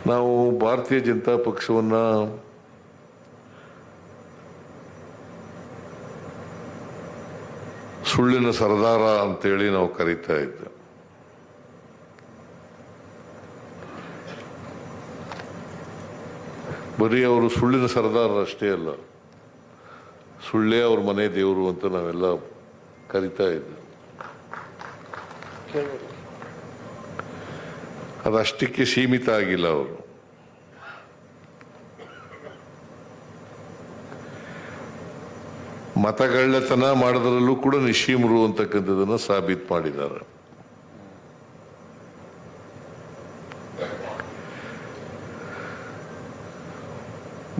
ನಾವು ಭಾರತೀಯ ಜನತಾ ಪಕ್ಷವನ್ನು ಸುಳ್ಳಿನ ಸರದಾರ ಅಂತೇಳಿ ನಾವು ಕರೀತಾ ಇದ್ದೆ. ಬರೀ ಅವರು ಸುಳ್ಳಿನ ಸರದಾರರಷ್ಟೇ ಅಲ್ಲ, ಸುಳ್ಳೇ ಅವ್ರ ಮನೆ ದೇವರು ಅಂತ ನಾವೆಲ್ಲ ಕರಿತಾ ಇದ್ದೆ. ಅದಷ್ಟಕ್ಕೆ ಸೀಮಿತ ಆಗಿಲ್ಲ. ಅವರು ಮತಗಳ್ಳತನ ಮಾಡೋದ್ರಲ್ಲೂ ಕೂಡ ನಿಶ್ಚೀಮರು ಅಂತಕ್ಕಂಥದ್ದನ್ನು ಸಾಬೀತು ಮಾಡಿದ್ದಾರೆ.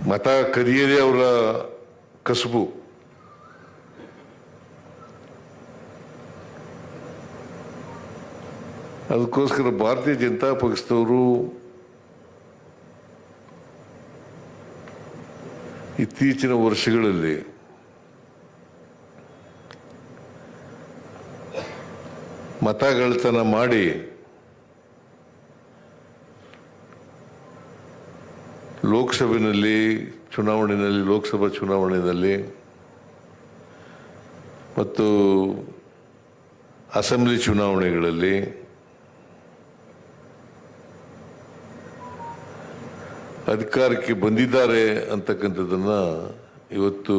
ಮತ ಕದಿಯದೇ ಅವರ ಕಸುಬು. ಅದಕ್ಕೋಸ್ಕರ ಭಾರತೀಯ ಜನತಾ ಪಕ್ಷದವರು ಇತ್ತೀಚಿನ ವರ್ಷಗಳಲ್ಲಿ ಮತಗಳ್ಳತನ ಮಾಡಿ ಲೋಕಸಭಾ ಚುನಾವಣೆಯಲ್ಲಿ ಮತ್ತು ಅಸೆಂಬ್ಲಿ ಚುನಾವಣೆಗಳಲ್ಲಿ ಅಧಿಕಾರಕ್ಕೆ ಬಂದಿದ್ದಾರೆ ಅಂತಕ್ಕಂಥದ್ದನ್ನ ಇವತ್ತು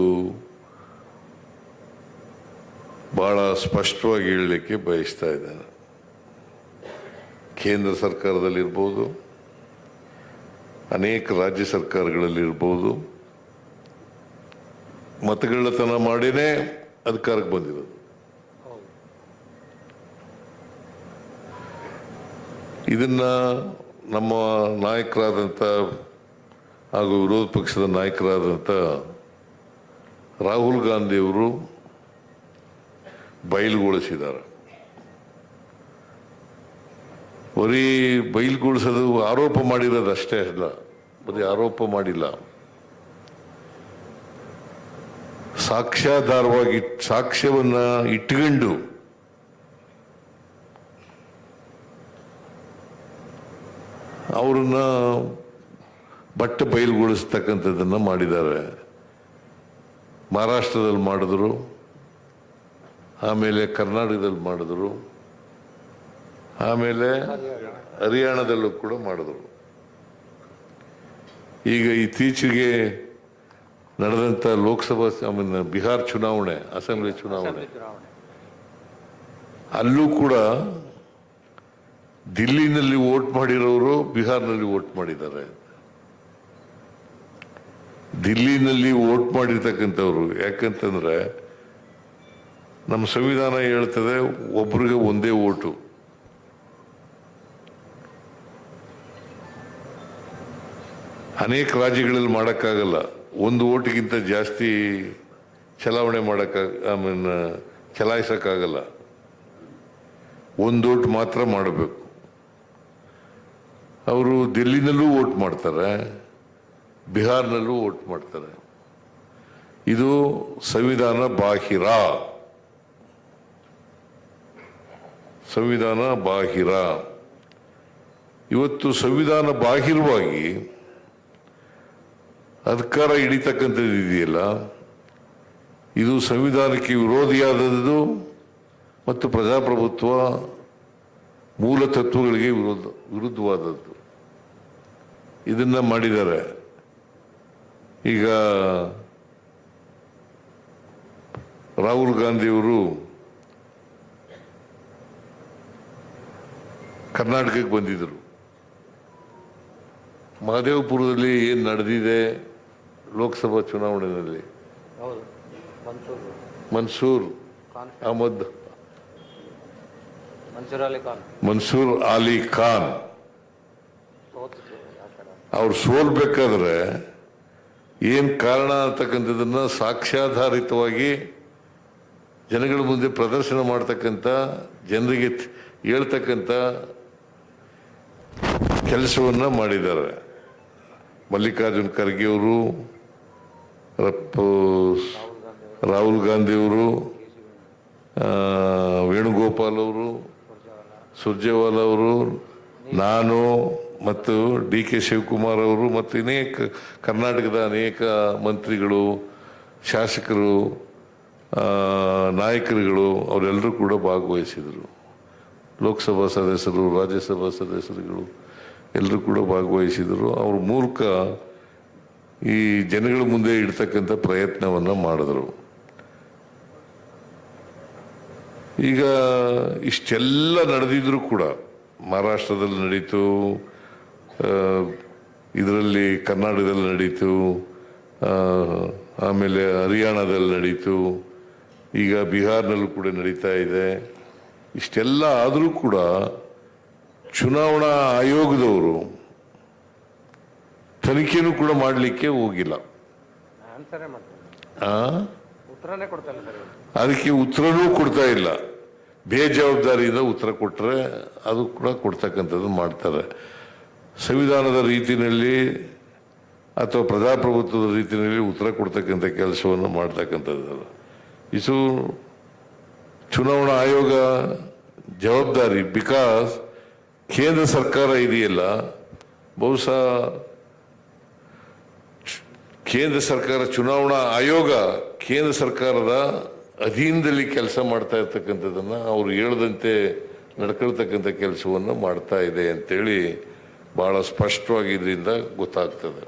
ಬಹಳ ಸ್ಪಷ್ಟವಾಗಿ ಹೇಳಲಿಕ್ಕೆ ಬಯಸ್ತಾ ಇದ್ದೇನೆ. ಕೇಂದ್ರ ಸರ್ಕಾರದಲ್ಲಿರ್ಬೋದು, ಅನೇಕ ರಾಜ್ಯ ಸರ್ಕಾರಗಳಲ್ಲಿರ್ಬೋದು, ಮತಗಳ್ಳತನ ಮಾಡಿನೇ ಅಧಿಕಾರಕ್ಕೆ ಬಂದಿರೋದು. ಇದನ್ನ ನಮ್ಮ ನಾಯಕರಾದಂಥ ಹಾಗೂ ವಿರೋಧ ಪಕ್ಷದ ನಾಯಕರಾದಂಥ ರಾಹುಲ್ ಗಾಂಧಿಯವರು ಬಯಲುಗೊಳಿಸಿದ್ದಾರೆ. ಬರೀ ಬಯಲುಗೊಳಿಸೋದು ಆರೋಪ ಮಾಡಿರೋದು ಅಷ್ಟೇ ಅಲ್ಲ, ಬರೀ ಆರೋಪ ಮಾಡಿಲ್ಲ, ಸಾಕ್ಷ್ಯಾಧಾರವಾಗಿ ಸಾಕ್ಷ್ಯವನ್ನ ಇಟ್ಕೊಂಡು ಅವ್ರನ್ನ ಬಟ್ಟೆ ಬಯಲುಗೊಳಿಸ್ತಕ್ಕಂಥದ್ದನ್ನ ಮಾಡಿದ್ದಾರೆ. ಮಹಾರಾಷ್ಟ್ರದಲ್ಲಿ ಮಾಡಿದ್ರು, ಆಮೇಲೆ ಕರ್ನಾಟಕದಲ್ಲಿ ಮಾಡಿದ್ರು, ಆಮೇಲೆ ಹರಿಯಾಣದಲ್ಲೂ ಕೂಡ ಮಾಡಿದ್ರು. ಈಗ ಇತ್ತೀಚೆಗೆ ನಡೆದಂಥ ಲೋಕಸಭಾ ಬಿಹಾರ್ ಚುನಾವಣೆ, ಅಸೆಂಬ್ಲಿ ಚುನಾವಣೆ, ಅಲ್ಲೂ ಕೂಡ ದಿಲ್ಲಿನಲ್ಲಿ ವೋಟ್ ಮಾಡಿರೋರು ಬಿಹಾರ್ನಲ್ಲಿ ವೋಟ್ ಮಾಡಿದ್ದಾರೆ. ದಿಲ್ಲಿನಲ್ಲಿ ವೋಟ್ ಮಾಡಿರ್ತಕ್ಕಂಥವ್ರು, ಯಾಕಂತಂದ್ರೆ ನಮ್ಮ ಸಂವಿಧಾನ ಹೇಳ್ತದೆ ಒಬ್ರಿಗೆ ಒಂದೇ ವೋಟು. ಅನೇಕ ರಾಜ್ಯಗಳಲ್ಲಿ ಮಾಡೋಕ್ಕಾಗಲ್ಲ, ಒಂದು ಓಟಿಗಿಂತ ಜಾಸ್ತಿ ಚಲಾವಣೆ ಚಲಾಯಿಸೋಕ್ಕಾಗಲ್ಲ, ಒಂದು ಓಟ್ ಮಾತ್ರ ಮಾಡಬೇಕು. ಅವರು ದಿಲ್ಲಿನಲ್ಲೂ ವೋಟ್ ಮಾಡ್ತಾರೆ, ಬಿಹಾರ್ನಲ್ಲೂ ವೋಟ್ ಮಾಡ್ತಾರೆ. ಇದು ಸಂವಿಧಾನ ಬಾಹಿರ, ಸಂವಿಧಾನ ಬಾಹಿರ. ಇವತ್ತು ಸಂವಿಧಾನ ಬಾಹಿರವಾಗಿ ಅಧಿಕಾರ ಹಿಡಿತಕ್ಕಂಥದ್ದು ಇದೆಯಲ್ಲ, ಇದು ಸಂವಿಧಾನಕ್ಕೆ ವಿರೋಧಿಯಾದದ್ದು ಮತ್ತು ಪ್ರಜಾಪ್ರಭುತ್ವ ಮೂಲ ತತ್ವಗಳಿಗೆ ವಿರುದ್ಧವಾದದ್ದು. ಇದನ್ನ ಮಾಡಿದ್ದಾರೆ. ಈಗ ರಾಹುಲ್ ಗಾಂಧಿಯವರು ಕರ್ನಾಟಕಕ್ಕೆ ಬಂದಿದ್ದರು. ಮಹದೇವಪುರದಲ್ಲಿ ಏನು ನಡೆದಿದೆ ಲೋಕಸಭಾ ಚುನಾವಣೆಯಲ್ಲಿ, ಮನ್ಸೂರ್ ಅಲಿ ಖಾನ್ ಅವ್ರು ಸೋಲ್ಬೇಕಾದ್ರೆ ಏನ್ ಕಾರಣ ಅಂತಕ್ಕಂಥದನ್ನ ಸಾಕ್ಷ್ಯಾಧಾರಿತವಾಗಿ ಜನಗಳ ಮುಂದೆ ಪ್ರದರ್ಶನ ಮಾಡ್ತಕ್ಕಂಥ, ಜನರಿಗೆ ಹೇಳ್ತಕ್ಕಂಥ ಕೆಲಸವನ್ನ ಮಾಡಿದ್ದಾರೆ. ಮಲ್ಲಿಕಾರ್ಜುನ್ ಖರ್ಗೆ ಅವರು, ರಾಹುಲ್ ಗಾಂಧಿಯವರು, ವೇಣುಗೋಪಾಲ್ ಅವರು, ಸುರ್ಜೇವಾಲಾ ಅವರು, ನಾನು ಮತ್ತು ಡಿ ಕೆ ಶಿವಕುಮಾರ್ ಅವರು ಮತ್ತು ಅನೇಕ ಕರ್ನಾಟಕದ ಅನೇಕ ಮಂತ್ರಿಗಳು, ಶಾಸಕರು, ನಾಯಕರುಗಳು ಅವರೆಲ್ಲರೂ ಕೂಡ ಭಾಗವಹಿಸಿದರು. ಲೋಕಸಭಾ ಸದಸ್ಯರು, ರಾಜ್ಯಸಭಾ ಸದಸ್ಯರುಗಳು ಎಲ್ಲರೂ ಕೂಡ ಭಾಗವಹಿಸಿದರು. ಅವ್ರ ಮೂಲಕ ಈ ಜನಗಳ ಮುಂದೆ ಇಡ್ತಕ್ಕಂಥ ಪ್ರಯತ್ನವನ್ನು ಮಾಡಿದ್ರು. ಈಗ ಇಷ್ಟೆಲ್ಲ ನಡೆದಿದ್ರು ಕೂಡ ಮಹಾರಾಷ್ಟ್ರದಲ್ಲಿ ನಡೀತು, ಇದರಲ್ಲಿ ಕರ್ನಾಟಕದಲ್ಲಿ ನಡೀತು, ಆಮೇಲೆ ಹರಿಯಾಣದಲ್ಲಿ ನಡೀತು, ಈಗ ಬಿಹಾರ್ನಲ್ಲೂ ಕೂಡ ನಡೀತಾ ಇದೆ. ಇಷ್ಟೆಲ್ಲ ಆದರೂ ಕೂಡ ಚುನಾವಣಾ ಆಯೋಗದವರು ತನಿಖೆನೂ ಕೂಡ ಮಾಡಲಿಕ್ಕೆ ಹೋಗಿಲ್ಲ. ಅದಕ್ಕೆ ಉತ್ತರನೂ ಕೊಡ್ತಾ ಇಲ್ಲ. ಬೇಜವಾಬ್ದಾರಿಯಿಂದ ಉತ್ತರ ಕೊಟ್ಟರೆ ಅದು ಕೂಡ ಕೊಡ್ತಕ್ಕಂಥದ್ದು ಮಾಡ್ತಾರೆ. ಸಂವಿಧಾನದ ರೀತಿಯಲ್ಲಿ ಅಥವಾ ಪ್ರಜಾಪ್ರಭುತ್ವದ ರೀತಿಯಲ್ಲಿ ಉತ್ತರ ಕೊಡ್ತಕ್ಕಂಥ ಕೆಲಸವನ್ನು ಮಾಡ್ತಕ್ಕಂಥದ್ದು ಇದು ಚುನಾವಣಾ ಆಯೋಗ ಜವಾಬ್ದಾರಿ. ಬಿಕಾಸ್ ಕೇಂದ್ರ ಸರ್ಕಾರ ಇದೆಯಲ್ಲ, ಬಹುಶಃ ಕೇಂದ್ರ ಸರ್ಕಾರ ಚುನಾವಣಾ ಆಯೋಗ ಕೇಂದ್ರ ಸರ್ಕಾರದ ಅಧೀನದಲ್ಲಿ ಕೆಲಸ ಮಾಡ್ತಾ ಇರ್ತಕ್ಕಂಥದ್ದನ್ನ ಅವರು ಹೇಳದಂತೆ ನಡ್ಕೊಳ್ತಕ್ಕಂಥ ಕೆಲಸವನ್ನು ಮಾಡ್ತಾ ಇದೆ ಅಂತೇಳಿ ಬಹಳ ಸ್ಪಷ್ಟವಾಗಿ ಇದರಿಂದ ಗೊತ್ತಾಗ್ತದೆ.